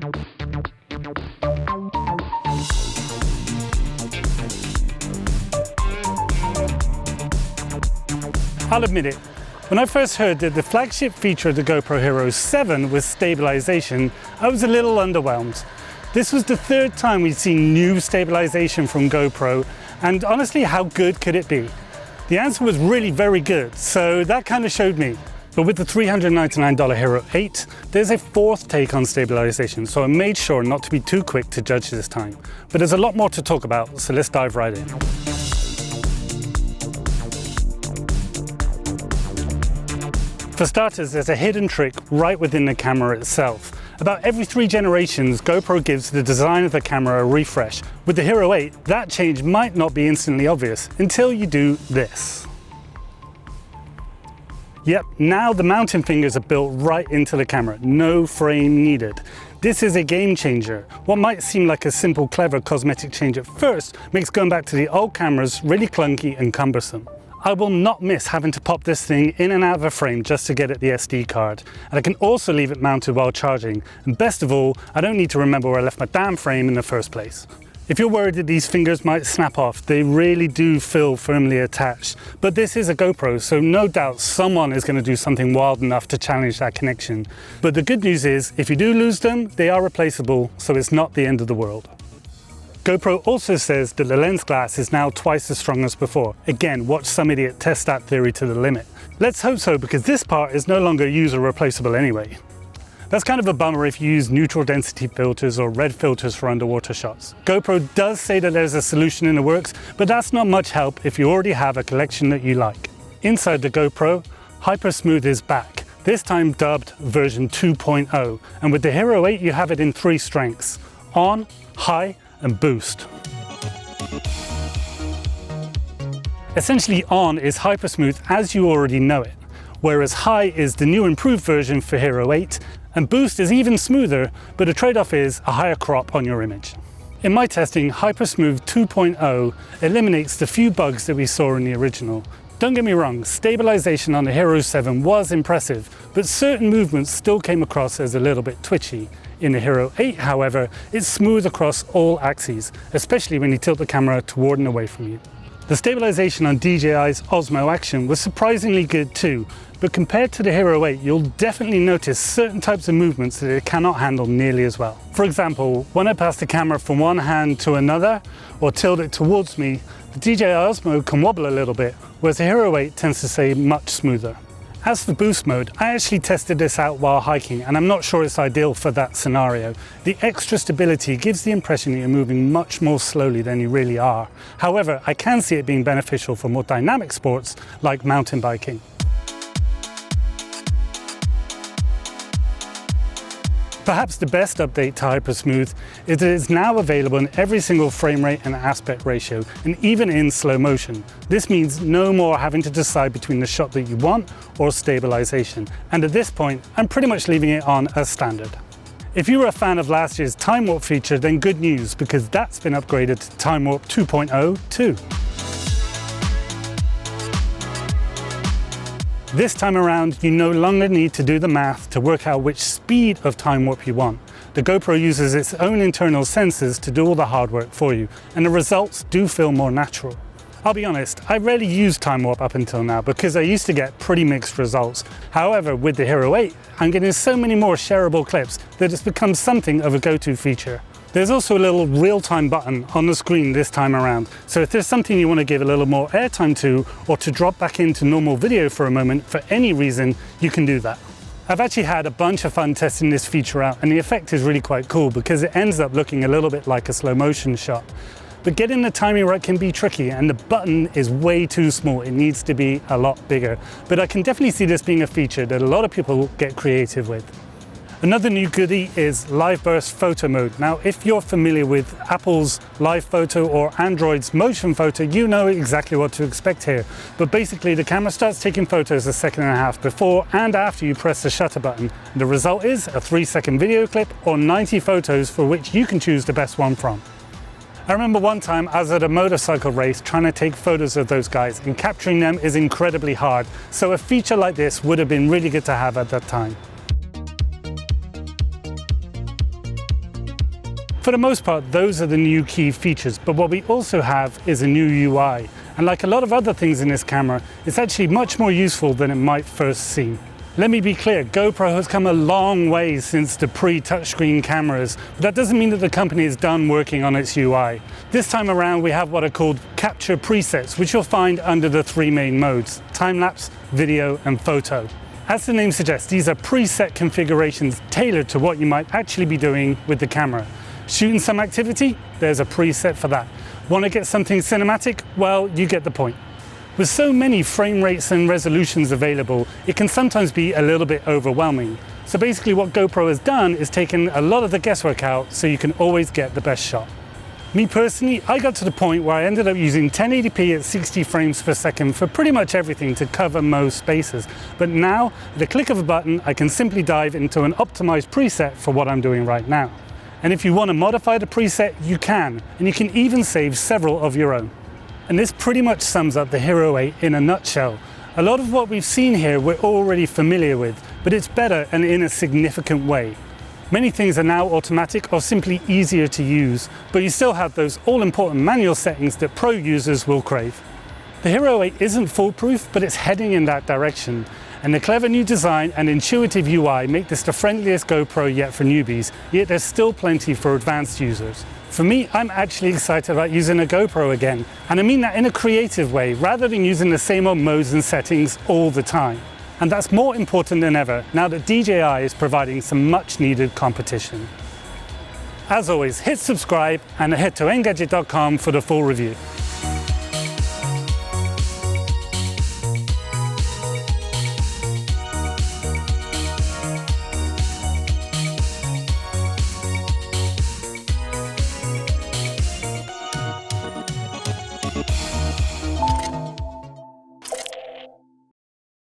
I'll admit it, when I first heard that the flagship feature of the GoPro Hero 7 was stabilization, I was a little underwhelmed. This was the third time we'd seen new stabilization from GoPro, and honestly, how good could it be? The answer was really very good, so that kind of showed me. But with the $399 Hero 8, there's a fourth take on stabilization, so I made sure not to be too quick to judge this time. But there's a lot more to talk about, so let's dive right in. For starters, there's a hidden trick right within the camera itself. About every 3 generations, GoPro gives the design of the camera a refresh. With the Hero 8, that change might not be instantly obvious until you do this. Yep, now the mounting fingers are built right into the camera, no frame needed. This is a game changer. What might seem like a simple, clever cosmetic change at first makes going back to the old cameras really clunky and cumbersome. I will not miss having to pop this thing in and out of a frame just to get at the SD card. And I can also leave it mounted while charging. And best of all, I don't need to remember where I left my damn frame in the first place. If you're worried that these fingers might snap off, they really do feel firmly attached. But this is a GoPro, so no doubt someone is going to do something wild enough to challenge that connection. But the good news is, if you do lose them, they are replaceable, so it's not the end of the world. GoPro also says that the lens glass is now twice as strong as before. Again, watch some idiot test that theory to the limit. Let's hope so, because this part is no longer user replaceable anyway. That's kind of a bummer if you use neutral density filters or red filters for underwater shots. GoPro does say that there's a solution in the works, but that's not much help if you already have a collection that you like. Inside the GoPro, Hypersmooth is back, this time dubbed version 2.0, and with the Hero 8 you have it in 3 strengths: on, high, and boost. Essentially, on is Hypersmooth as you already know it, whereas high is the new improved version for Hero 8, and boost is even smoother, but the trade-off is a higher crop on your image. In my testing, Hypersmooth 2.0 eliminates the few bugs that we saw in the original. Don't get me wrong, stabilization on the Hero 7 was impressive, but certain movements still came across as a little bit twitchy. In the Hero 8, however, it's smooth across all axes, especially when you tilt the camera toward and away from you. The stabilization on DJI's Osmo Action was surprisingly good too, but compared to the Hero 8, you'll definitely notice certain types of movements that it cannot handle nearly as well. For example, when I pass the camera from one hand to another, or tilt it towards me, the DJI Osmo can wobble a little bit, whereas the Hero 8 tends to stay much smoother. As for boost mode, I actually tested this out while hiking, and I'm not sure it's ideal for that scenario. The extra stability gives the impression that you're moving much more slowly than you really are. However, I can see it being beneficial for more dynamic sports like mountain biking. Perhaps the best update to Hypersmooth is that it's now available in every single frame rate and aspect ratio, and even in slow motion. This means no more having to decide between the shot that you want or stabilization. And at this point, I'm pretty much leaving it on as standard. If you were a fan of last year's Time Warp feature, then good news, because that's been upgraded to Time Warp 2.0 too. This time around, you no longer need to do the math to work out which speed of time warp you want. The GoPro uses its own internal sensors to do all the hard work for you, and the results do feel more natural. I'll be honest, I rarely used time warp up until now because I used to get pretty mixed results. However, with the Hero 8, I'm getting so many more shareable clips that it's become something of a go-to feature. There's also a little real-time button on the screen this time around, so if there's something you want to give a little more airtime to, or to drop back into normal video for a moment for any reason, you can do that. I've actually had a bunch of fun testing this feature out, and the effect is really quite cool because it ends up looking a little bit like a slow motion shot. But getting the timing right can be tricky, and the button is way too small. It needs to be a lot bigger. But I can definitely see this being a feature that a lot of people get creative with. Another new goodie is Live Burst Photo Mode. Now, if you're familiar with Apple's Live Photo or Android's Motion Photo, you know exactly what to expect here. But basically, the camera starts taking photos a second and a half before and after you press the shutter button. The result is a 3-second video clip or 90 photos for which you can choose the best one from. I remember one time I was at a motorcycle race trying to take photos of those guys, and capturing them is incredibly hard. So a feature like this would have been really good to have at that time. For the most part, those are the new key features, but what we also have is a new UI. And like a lot of other things in this camera, it's actually much more useful than it might first seem. Let me be clear, GoPro has come a long way since the pre-touchscreen cameras, but that doesn't mean that the company is done working on its UI. This time around we have what are called capture presets, which you'll find under the three main modes: time-lapse, video and photo. As the name suggests, these are preset configurations tailored to what you might actually be doing with the camera. Shooting some activity? There's a preset for that. Want to get something cinematic? Well, you get the point. With so many frame rates and resolutions available, it can sometimes be a little bit overwhelming. So basically what GoPro has done is taken a lot of the guesswork out so you can always get the best shot. Me personally, I got to the point where I ended up using 1080p at 60 frames per second for pretty much everything to cover most spaces. But now, at the click of a button, I can simply dive into an optimized preset for what I'm doing right now. And if you want to modify the preset, you can, and you can even save several of your own. And this pretty much sums up the Hero 8 in a nutshell. A lot of what we've seen here we're already familiar with, but it's better and in a significant way. Many things are now automatic or simply easier to use, but you still have those all-important manual settings that pro users will crave. The Hero 8 isn't foolproof, but it's heading in that direction. And the clever new design and intuitive UI make this the friendliest GoPro yet for newbies, yet there's still plenty for advanced users. For me, I'm actually excited about using a GoPro again, and I mean that in a creative way, rather than using the same old modes and settings all the time. And that's more important than ever, now that DJI is providing some much needed competition. As always, hit subscribe and head to engadget.com for the full review.